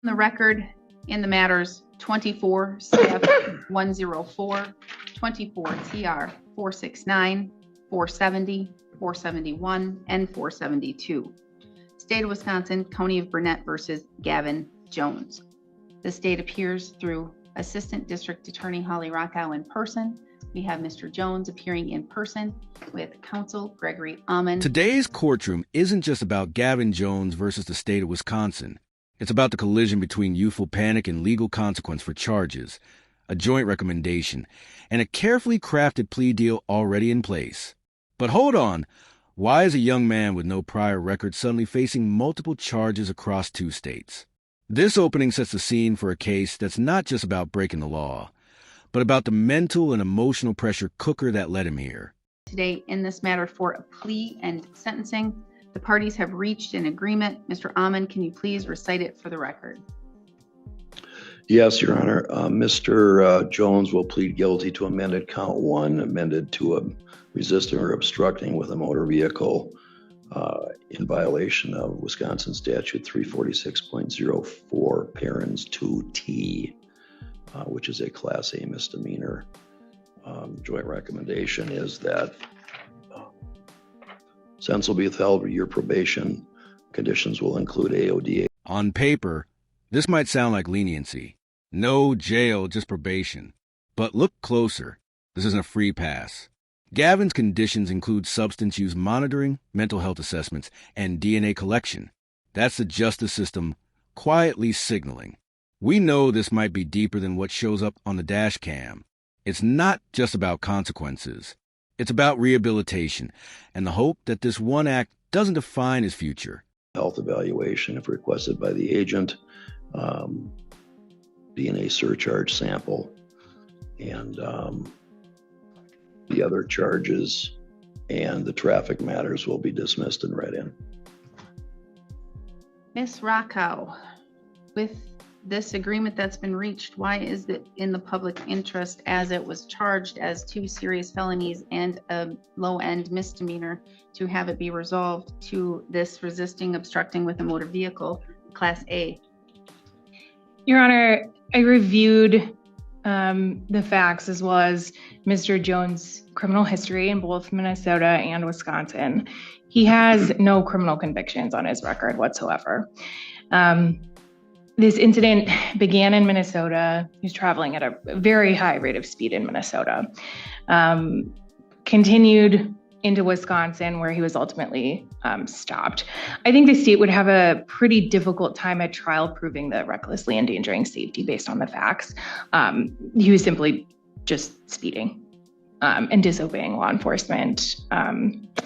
The record in the matters 24 CF 104, 24 TR 469, 470, 471, and 472. State of Wisconsin, County of Burnett versus Gavin Jones. The state appears through Assistant District Attorney Holly Rockow in person. We have Mr. Jones appearing in person with counsel Gregory Amon. Today's courtroom isn't just about Gavin Jones versus the state of Wisconsin. It's about the collision between youthful panic and legal consequence for charges, a joint recommendation, and a carefully crafted plea deal already in place. But hold on, why is a young man with no prior record suddenly facing multiple charges across 2 states? This opening sets the scene for a case that's not just about breaking the law, but about the mental and emotional pressure cooker that led him here. Today, in this matter for a plea and sentencing, the parties have reached an agreement. Mr. Amon, can you please recite it for the record? Yes, Your Honor. Mr. Jones will plead guilty to amended count 1, amended to resisting or obstructing with a motor vehicle in violation of Wisconsin Statute 346.04, parens 2T, which is a Class A misdemeanor. Joint recommendation is that sentence will be withheld with your probation. Conditions will include AODA. On paper, this might sound like leniency. No jail, just probation. But look closer. This isn't a free pass. Gavin's conditions include substance use monitoring, mental health assessments, and DNA collection. That's the justice system quietly signaling. We know this might be deeper than what shows up on the dash cam. It's not just about consequences. It's about rehabilitation and the hope that this one act doesn't define his future. Health evaluation, if requested by the agent, DNA surcharge sample, and the other charges and the traffic matters will be dismissed and read in. Ms. Rockow, with this agreement that's been reached, why is it in the public interest, as it was charged as 2 serious felonies and a low-end misdemeanor, to have it be resolved to this resisting, obstructing with a motor vehicle, Class A? Your Honor, I reviewed the facts as well as Mr. Jones' criminal history in both Minnesota and Wisconsin. He has no criminal convictions on his record whatsoever. This incident began in Minnesota. He was traveling at a very high rate of speed in Minnesota. Continued into Wisconsin, where he was ultimately stopped. I think the state would have a pretty difficult time at trial proving the recklessly endangering safety based on the facts. He was simply just speeding and disobeying law enforcement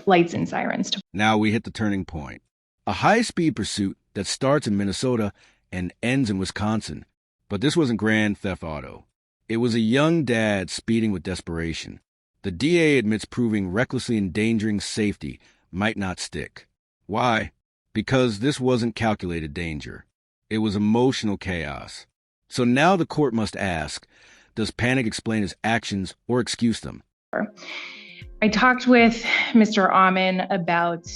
lights and sirens. Now we hit the turning point. A high-speed pursuit that starts in Minnesota and ends in Wisconsin. But this wasn't grand theft auto. It was a young dad speeding with desperation. The DA admits proving recklessly endangering safety might not stick. Why? Because this wasn't calculated danger. It was emotional chaos. So now the court must ask, does panic explain his actions or excuse them? I talked with Mr. Amon about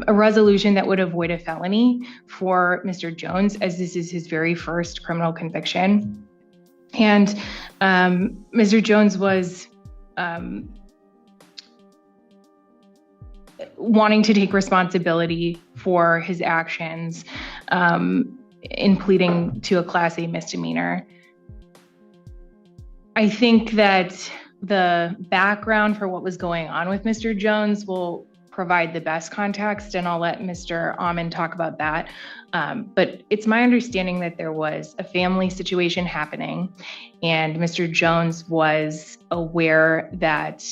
a resolution that would avoid a felony for Mr. Jones, as this is his very first criminal conviction. And Mr. Jones was wanting to take responsibility for his actions in pleading to a Class A misdemeanor. I think that the background for what was going on with Mr. Jones will provide the best context, and I'll let Mr. Amon talk about that. But it's my understanding that there was a family situation happening, and Mr. Jones was aware that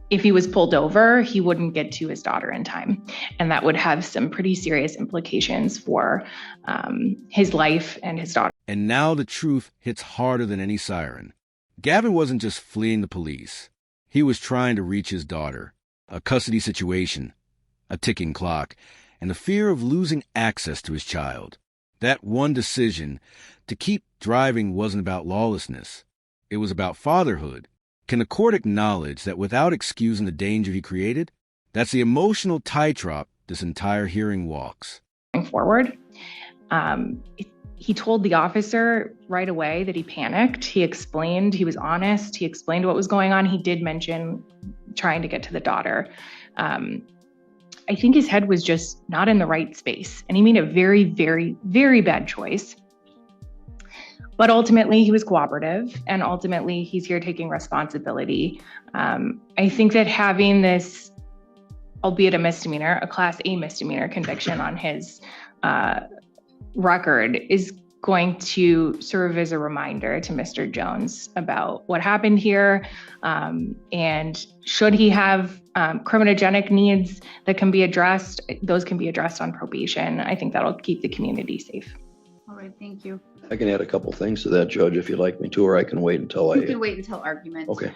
if he was pulled over, he wouldn't get to his daughter in time, and that would have some pretty serious implications for his life and his daughter. And now the truth hits harder than any siren. Gavin wasn't just fleeing the police. He was trying to reach his daughter, a custody situation, a ticking clock, and the fear of losing access to his child. That one decision to keep driving wasn't about lawlessness. It was about fatherhood. Can the court acknowledge that without excusing the danger he created? That's the emotional tightrope this entire hearing walks. Forward. He told the officer right away that he panicked. He explained, he was honest. He explained what was going on. He did mention trying to get to the daughter. I think his head was just not in the right space, and he made a very, very, very bad choice. But ultimately, he was cooperative, and ultimately, he's here taking responsibility. I think that having this, albeit a misdemeanor, a Class A misdemeanor conviction on his record is going to serve as a reminder to Mr. Jones about what happened here. And should he have criminogenic needs that can be addressed, those can be addressed on probation. I think that'll keep the community safe. All right, thank you. I can add a couple things to that, Judge, if you'd like me to, or I can wait until You can wait until argument. Okay.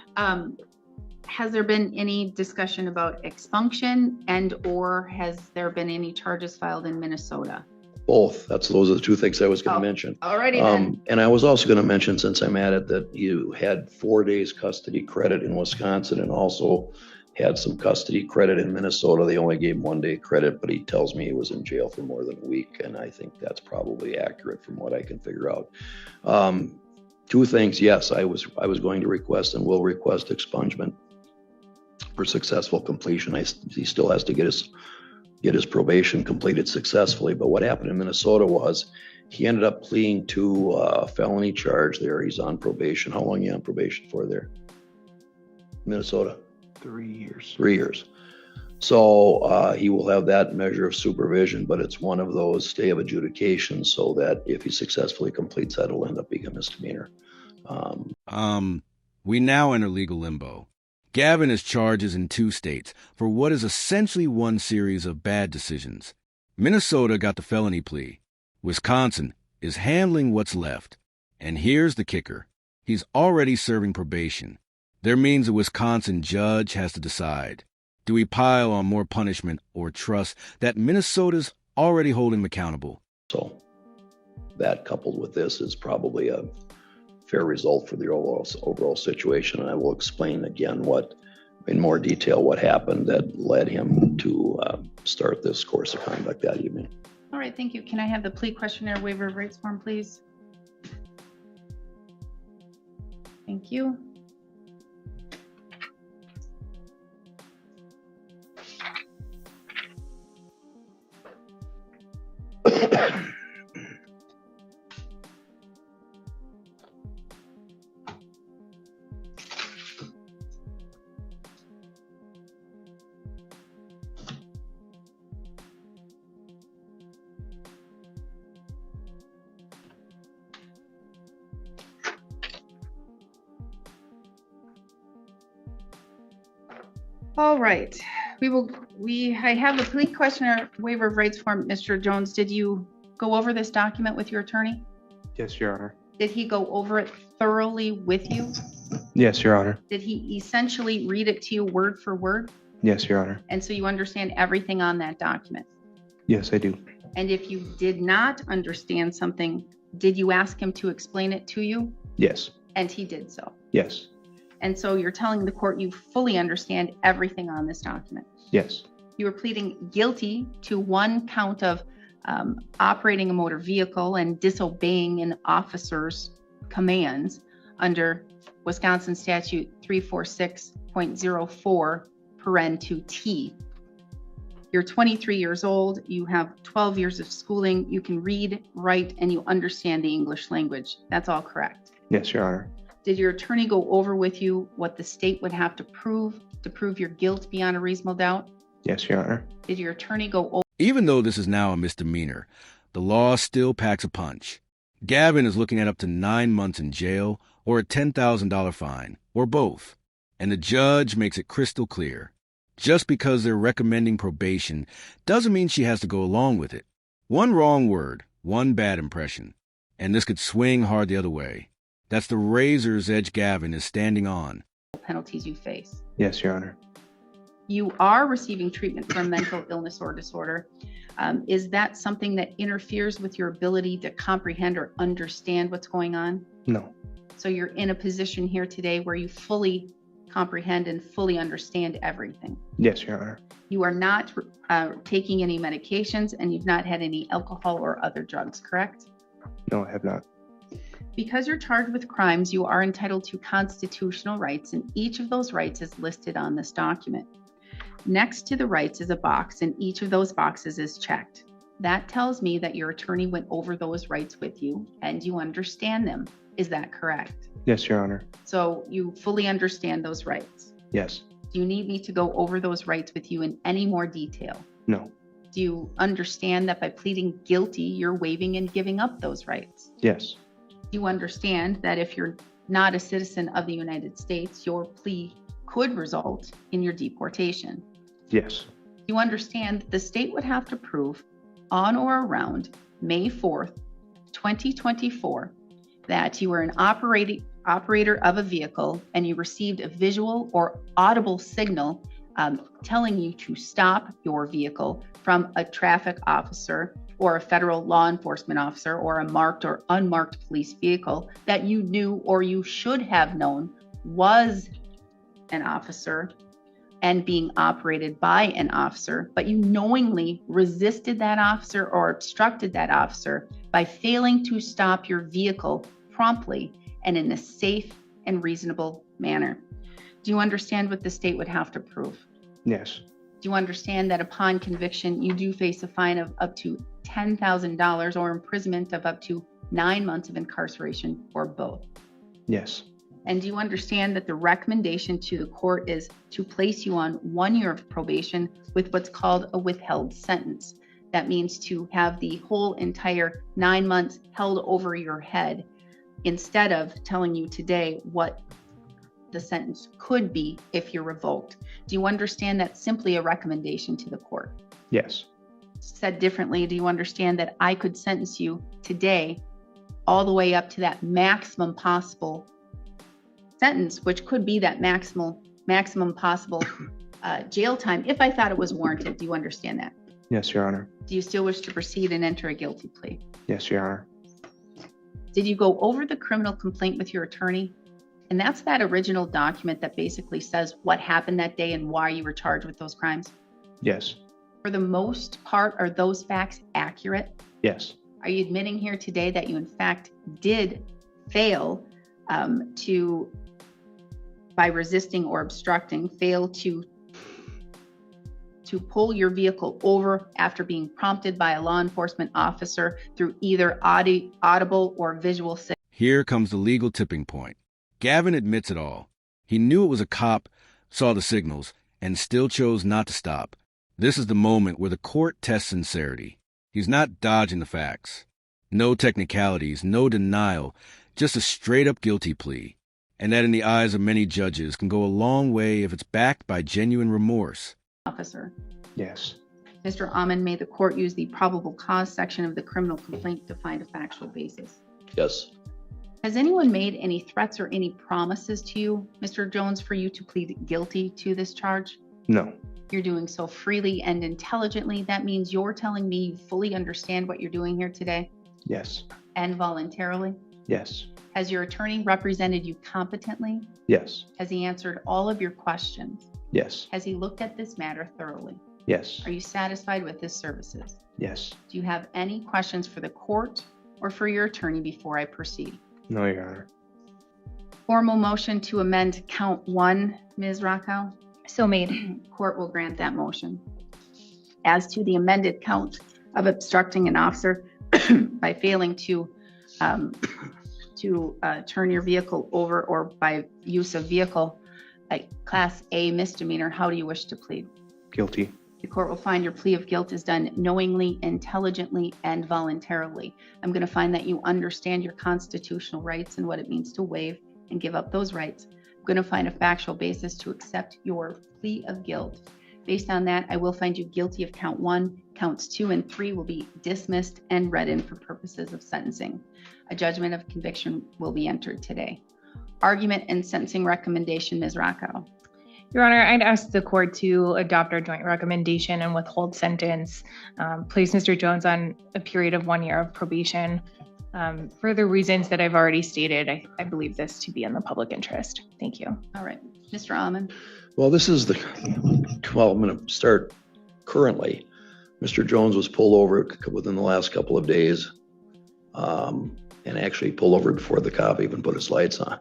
Has there been any discussion about expunction, and or has there been any charges filed in Minnesota? Both. Those are the two things I was going to mention. Alrighty then. And I was also going to mention, since I'm at it, that you had 4 days custody credit in Wisconsin and also had some custody credit in Minnesota. They only gave him 1 day credit, but he tells me he was in jail for more than a week. And I think that's probably accurate from what I can figure out. Two things. Yes, I was going to request and will request expungement for successful completion. He still has to get his probation completed successfully. But what happened in Minnesota was he ended up pleading to a felony charge there. He's on probation. How long are you on probation for there? Minnesota? 3 years. 3 years. So he will have that measure of supervision, but it's one of those stay of adjudication, so that if he successfully completes that, it'll end up being a misdemeanor. We now enter legal limbo. Gavin has charges in 2 states for what is essentially one series of bad decisions. Minnesota got the felony plea. Wisconsin is handling what's left. And here's the kicker. He's already serving probation. There means a Wisconsin judge has to decide. Do we pile on more punishment or trust that Minnesota's already holding him accountable? So that coupled with this is probably a fair result for the overall situation. And I will explain again in more detail what happened that led him to start this course of conduct that evening. All right, thank you. Can I have the plea questionnaire waiver of rights form, please? Thank you. All right, I have the plea questionnaire waiver of rights form. Mr. Jones, did you go over this document with your attorney? Yes, Your Honor. Did he go over it thoroughly with you? Yes, Your Honor. Did he essentially read it to you word for word? Yes, Your Honor. And so you understand everything on that document? Yes, I do. And if you did not understand something, did you ask him to explain it to you? Yes. And he did so? Yes. And so you're telling the court you fully understand everything on this document? Yes. You were pleading guilty to 1 count of operating a motor vehicle and disobeying an officer's commands under Wisconsin Statute 346.04 paren 2T. You're 23 years old. You have 12 years of schooling. You can read, write, and you understand the English language. That's all correct? Yes, Your Honor. Did your attorney go over with you what the state would have to prove your guilt beyond a reasonable doubt? Yes, Your Honor. Did your attorney go over? Even though this is now a misdemeanor, the law still packs a punch. Gavin is looking at up to 9 months in jail or a $10,000 fine, or both. And the judge makes it crystal clear. Just because they're recommending probation doesn't mean she has to go along with it. One wrong word, one bad impression, and this could swing hard the other way. That's the razor's edge Gavin is standing on. Penalties you face. Yes, Your Honor. You are receiving treatment for a mental illness or disorder. Is that something that interferes with your ability to comprehend or understand what's going on? No. So you're in a position here today where you fully comprehend and fully understand everything? Yes, Your Honor. You are not taking any medications, and you've not had any alcohol or other drugs, correct? No, I have not. Because you're charged with crimes, you are entitled to constitutional rights, and each of those rights is listed on this document. Next to the rights is a box, and each of those boxes is checked. That tells me that your attorney went over those rights with you and you understand them. Is that correct? Yes, Your Honor. So you fully understand those rights. Yes. Do you need me to go over those rights with you in any more detail? No. Do you understand that by pleading guilty, you're waiving and giving up those rights? Yes. Do you understand that if you're not a citizen of the United States, your plea could result in your deportation? Yes. Do you understand that the state would have to prove on or around May 4th, 2024, that you were an operator of a vehicle and you received a visual or audible signal telling you to stop your vehicle from a traffic officer or a federal law enforcement officer or a marked or unmarked police vehicle that you knew or you should have known was an officer and being operated by an officer, but you knowingly resisted that officer or obstructed that officer by failing to stop your vehicle promptly and in a safe and reasonable manner? Do you understand what the state would have to prove? Yes. Do you understand that upon conviction, you do face a fine of up to $10,000 or imprisonment of up to 9 months of incarceration or both? Yes. And do you understand that the recommendation to the court is to place you on 1 year of probation with what's called a withheld sentence? That means to have the whole entire 9 months held over your head instead of telling you today what the sentence could be if you're revoked. Do you understand that's simply a recommendation to the court? Yes. Said differently, do you understand that I could sentence you today all the way up to that maximum possible sentence, which could be that maximum possible jail time if I thought it was warranted? Do you understand that? Yes, Your Honor. Do you still wish to proceed and enter a guilty plea? Yes, Your Honor. Did you go over the criminal complaint with your attorney? And that's that original document that basically says what happened that day and why you were charged with those crimes. Yes. For the most part, are those facts accurate? Yes. Are you admitting here today that you in fact did fail by resisting or obstructing, fail to pull your vehicle over after being prompted by a law enforcement officer through either audible or visual signal? Here comes the legal tipping point. Gavin admits it all. He knew it was a cop, saw the signals, and still chose not to stop. This is the moment where the court tests sincerity. He's not dodging the facts. No technicalities, no denial, just a straight-up guilty plea. And that in the eyes of many judges can go a long way if it's backed by genuine remorse. Officer. Yes. Mr. Amon, may the court use the probable cause section of the criminal complaint to find a factual basis? Yes. Has anyone made any threats or any promises to you, Mr. Jones, for you to plead guilty to this charge? No. You're doing so freely and intelligently. That means you're telling me you fully understand what you're doing here today Yes. and voluntarily. Yes. Has your attorney represented you competently? Yes. Has he answered all of your questions? Yes. Has he looked at this matter thoroughly? Yes. Are you satisfied with his services? Yes. Do you have any questions for the court or for your attorney before I proceed? No, Your Honor. Formal motion to amend count 1, Ms. Rockow. So made. Court will grant that motion. As to the amended count of obstructing an officer by failing to turn your vehicle over or by use of vehicle, like Class A misdemeanor, how do you wish to plead? Guilty. The court will find your plea of guilt is done knowingly, intelligently, and voluntarily. I'm going to find that you understand your constitutional rights and what it means to waive and give up those rights. I'm going to find a factual basis to accept your plea of guilt. Based on that, I will find you guilty of count 1. Counts 2 and 3 will be dismissed and read in for purposes of sentencing. A judgment of conviction will be entered today. Argument and sentencing recommendation, Ms. Rockow. Your Honor, I'd ask the court to adopt our joint recommendation and withhold sentence, place Mr. Jones on a period of 1 year of probation. For the reasons that I've already stated, I believe this to be in the public interest. Thank you. All right. Mr. Almond? Well, this is I'm going to start currently. Mr. Jones was pulled over within the last couple of days, and actually pulled over before the cop even put his lights on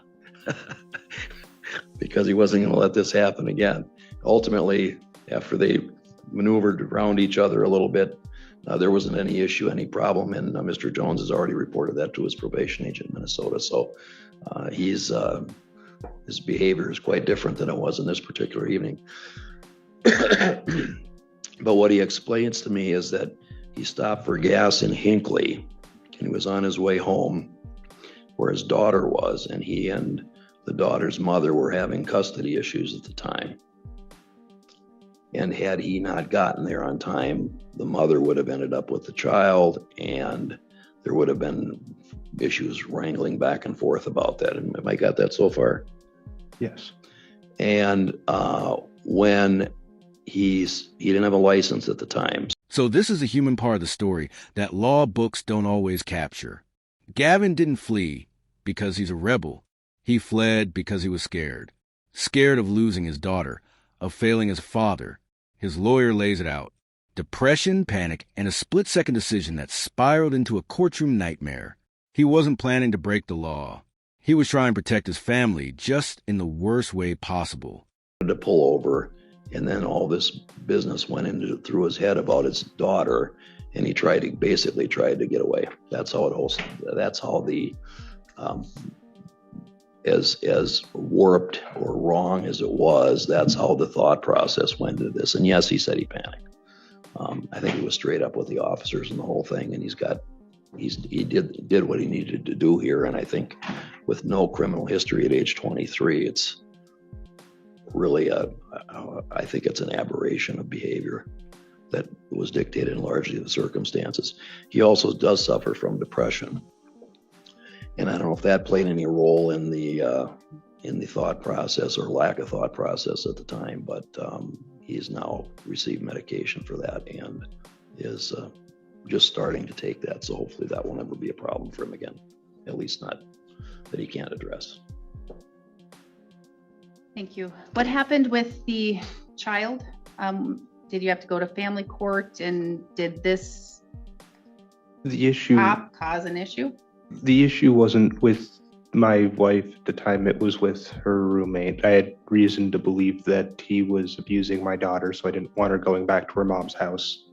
because he wasn't going to let this happen again. Ultimately, after they maneuvered around each other a little bit, there wasn't any issue, any problem, and Mr. Jones has already reported that to his probation agent in Minnesota. So his behavior is quite different than it was in this particular evening. But what he explains to me is that he stopped for gas in Hinckley, and he was on his way home where his daughter was, and he and the daughter's mother were having custody issues at the time. And had he not gotten there on time, the mother would have ended up with the child, and there would have been issues wrangling back and forth about that. And have I got that so far? Yes. And when he didn't have a license at the time. So this is a human part of the story that law books don't always capture. Gavin didn't flee because he's a rebel. He fled because he was scared. Scared of losing his daughter, of failing as a father. His lawyer lays it out. Depression, panic, and a split-second decision that spiraled into a courtroom nightmare. He wasn't planning to break the law. He was trying to protect his family just in the worst way possible. To pull over, and then all this business went through his head about his daughter, and he basically tried to get away. That's how as warped or wrong as it was, that's how the thought process went into this. And yes, he said he panicked. I think he was straight up with the officers and the whole thing, and he did what he needed to do here. And I think with no criminal history at age 23, it's really I think it's an aberration of behavior that was dictated largely the circumstances. He also does suffer from depression, and I don't know if that played any role in the thought process or lack of thought process at the time, but he's now received medication for that and is just starting to take that. So hopefully that will never be a problem for him again, at least not that he can't address. Thank you. What happened with the child? Did you have to go to family court, and did this cause an issue? The issue wasn't with my wife at the time, it was with her roommate. I had reason to believe that he was abusing my daughter, so I didn't want her going back to her mom's house,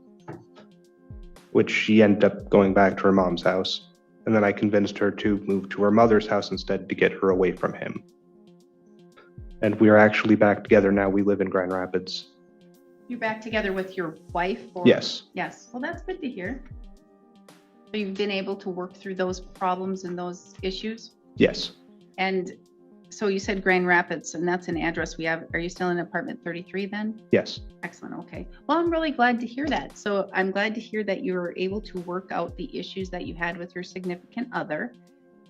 which she ended up going back to her mom's house. And then I convinced her to move to her mother's house instead to get her away from him. And we are actually back together now. We live in Grand Rapids. You're back together with your wife? Yes. Yes. Well, that's good to hear. So you've been able to work through those problems and those issues? Yes. And so you said Grand Rapids, and that's an address we have. Are you still in apartment 33 then? Yes. Excellent. Okay. Well, I'm really glad to hear that. So I'm glad to hear that you were able to work out the issues that you had with your significant other,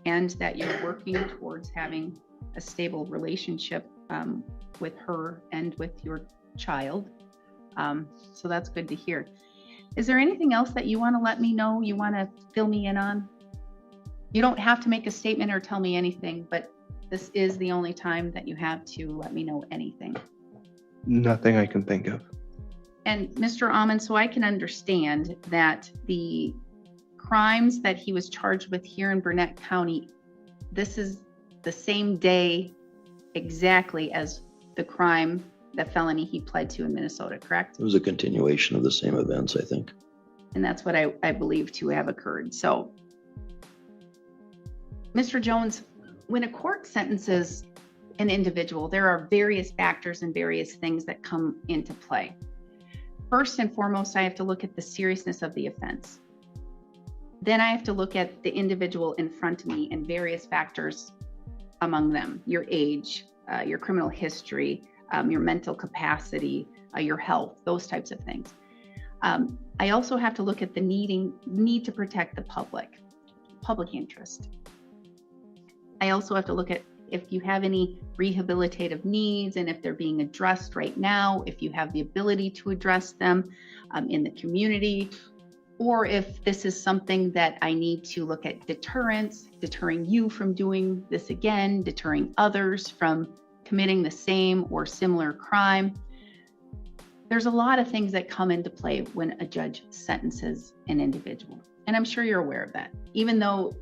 and that you're working towards having a stable relationship with her and with your child. So that's good to hear. Is there anything else that you want to let me know? You want to fill me in on? You don't have to make a statement or tell me anything, but this is the only time that you have to let me know anything. Nothing I can think of. And Mr. Almond, so I can understand that the crimes that he was charged with here in Burnett County, this is the same day exactly as the felony he pled to in Minnesota, correct? It was a continuation of the same events, I think. And that's what I believe to have occurred. So, Mr. Jones, when a court sentences an individual, there are various factors and various things that come into play. First and foremost, I have to look at the seriousness of the offense. Then I have to look at the individual in front of me and various factors among them: your age, your criminal history, your mental capacity, your health, those types of things. I also have to look at the need to protect the public interest. I also have to look at if you have any rehabilitative needs and if they're being addressed right now, if you have the ability to address them in the community, or if this is something that I need to look at deterrence, deterring you from doing this again, deterring others from committing the same or similar crime. There's a lot of things that come into play when a judge sentences an individual. And I'm sure you're aware of that. Even though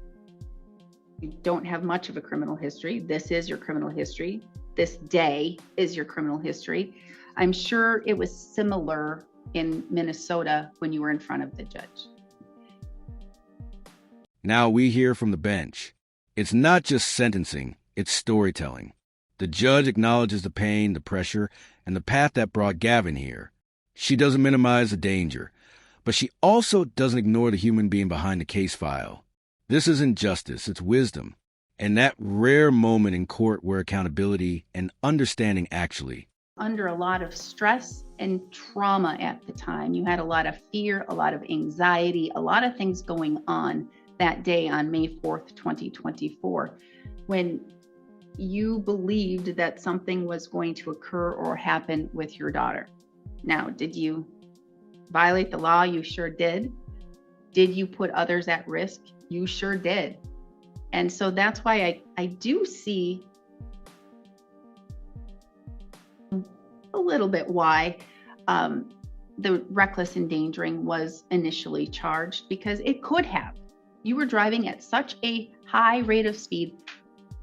you don't have much of a criminal history, this is your criminal history. This day is your criminal history. I'm sure it was similar in Minnesota when you were in front of the judge. Now we hear from the bench. It's not just sentencing, it's storytelling. The judge acknowledges the pain, the pressure, and the path that brought Gavin here. She doesn't minimize the danger, but she also doesn't ignore the human being behind the case file. This isn't justice, it's wisdom. And that rare moment in court where accountability and understanding actually. Under a lot of stress and trauma at the time, you had a lot of fear, a lot of anxiety, a lot of things going on that day on May 4th, 2024, when you believed that something was going to occur or happen with your daughter. Now, did you violate the law? You sure did. Did you put others at risk? You sure did. And so that's why I do see a little bit why the reckless endangering was initially charged, because it could have. You were driving at such a high rate of speed,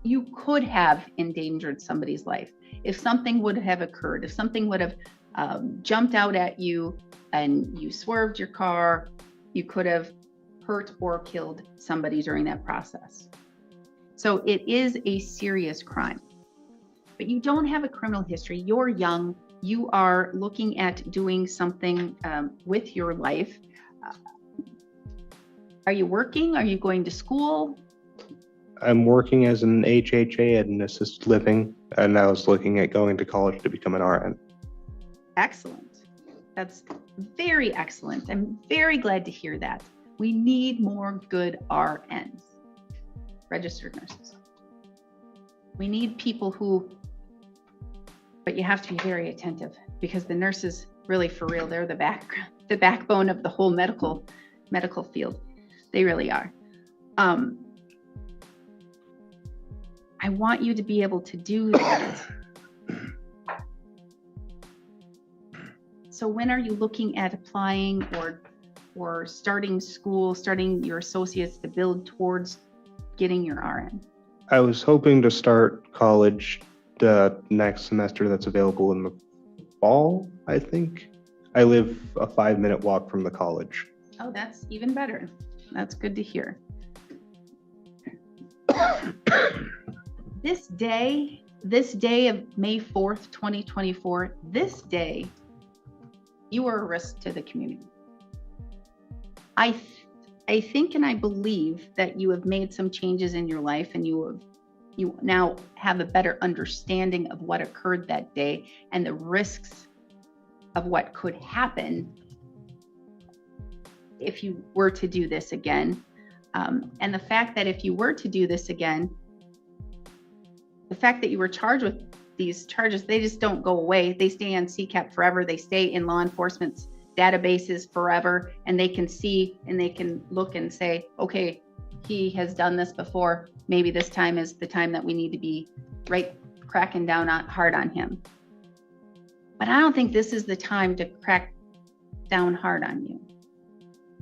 you could have endangered somebody's life. If something would have occurred, if something would have jumped out at you and you swerved your car, you could have hurt or killed somebody during that process. So it is a serious crime. But you don't have a criminal history. You're young. You are looking at doing something with your life. Are you working? Are you going to school? I'm working as an HHA at an assisted living, and I was looking at going to college to become an RN. Excellent. That's very excellent. I'm very glad to hear that. We need more good RNs, registered nurses. We need people who, but you have to be very attentive, because the nurses, really for real, they're the backbone of the whole medical field. They really are. I want you to be able to do that. So when are you looking at applying or starting school, starting your associates to build towards getting your RN? I was hoping to start college the next semester that's available in the fall, I think. I live a 5-minute walk from the college. Oh, that's even better. That's good to hear. This day of May 4th, 2024, this day, you are a risk to the community. I think and I believe that you have made some changes in your life, and you now have a better understanding of what occurred that day and the risks of what could happen if you were to do this again. And the fact that if you were to do this again, the fact that you were charged with these charges, they just don't go away. They stay on CCAP forever. They stay in law enforcement's databases forever, and they can see and they can look and say, okay, he has done this before. Maybe this time is the time that we need to be cracking down hard on him. But I don't think this is the time to crack down hard on you,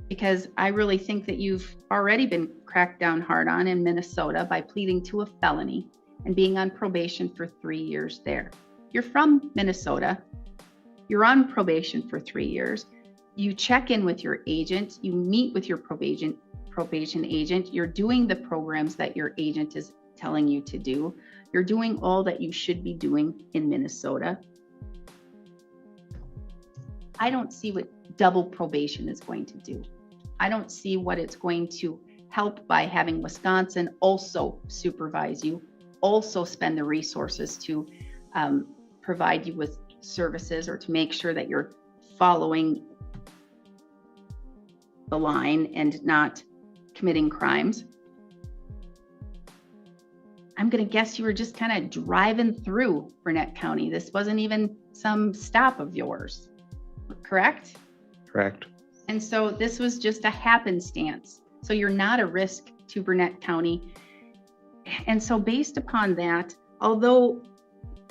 because I really think that you've already been cracked down hard on in Minnesota by pleading to a felony and being on probation for 3 years there. You're from Minnesota. You're on probation for 3 years. You check in with your agent. You meet with your probation agent. You're doing the programs that your agent is telling you to do. You're doing all that you should be doing in Minnesota. I don't see what double probation is going to do. I don't see what it's going to help by having Wisconsin also supervise you, also spend the resources to provide you with services or to make sure that you're following the line and not committing crimes. I'm going to guess you were just kind of driving through Burnett County. This wasn't even some stop of yours, correct? Correct. And so this was just a happenstance. So you're not a risk to Burnett County. And so based upon that, although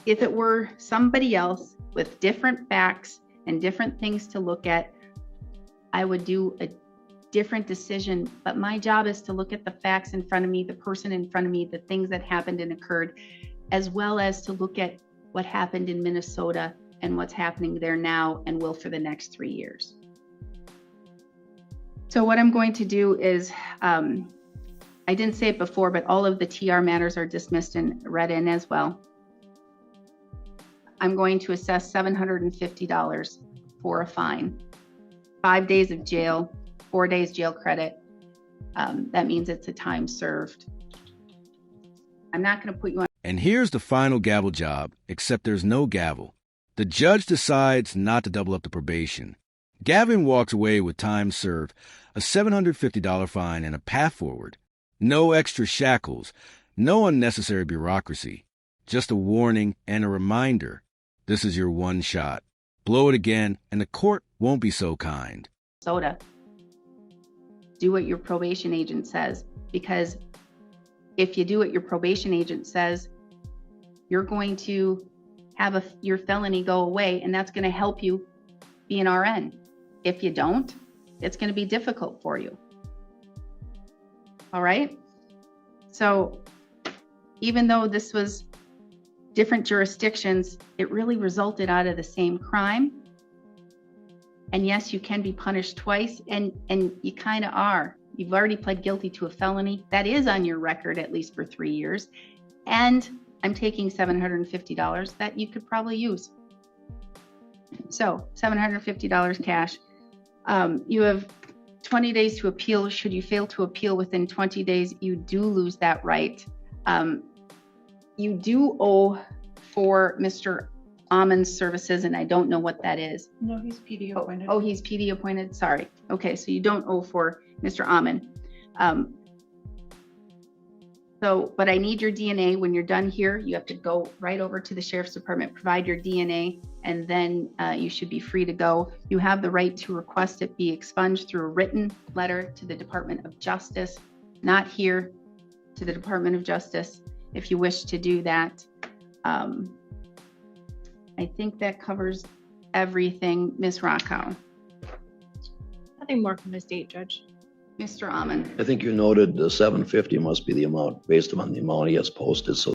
if it were somebody else with different facts and different things to look at, I would do a different decision. But my job is to look at the facts in front of me, the person in front of me, the things that happened and occurred, as well as to look at what happened in Minnesota and what's happening there now and will for the next 3 years. So what I'm going to do is, I didn't say it before, but all of the TR matters are dismissed and read in as well. I'm going to assess $750 for a fine, 5 days of jail, 4 days jail credit. That means it's a time served. I'm not going to put you on. And here's the final gavel job, except there's no gavel. The judge decides not to double up the probation. Gavin walks away with time served, a $750 fine, and a path forward. No extra shackles, no unnecessary bureaucracy, just a warning and a reminder. This is your one shot. Blow it again, and the court won't be so kind. Minnesota. Do what your probation agent says, because if you do what your probation agent says, you're going to have your felony go away, and that's going to help you be an RN. If you don't, it's going to be difficult for you. All right? So even though this was different jurisdictions, it really resulted out of the same crime. And yes, you can be punished twice, and you kind of are. You've already pled guilty to a felony. That is on your record, at least for 3 years. And I'm taking $750 that you could probably use. So $750 cash. You have 20 days to appeal. Should you fail to appeal within 20 days, you do lose that right. You do owe for Mr. Amon's services, and I don't know what that is. No, he's PD appointed. Oh, he's PD appointed. Sorry. Okay, so you don't owe for Mr. Amon. But I need your DNA. When you're done here, you have to go right over to the Sheriff's Department, provide your DNA, and then you should be free to go. You have the right to request it be expunged through a written letter to the Department of Justice, not here, to the Department of Justice, if you wish to do that. I think that covers everything. Ms. Rockow. Nothing more from the state, Judge. Mr. Amon. I think you noted the $750 must be the amount based upon the amount he has posted, so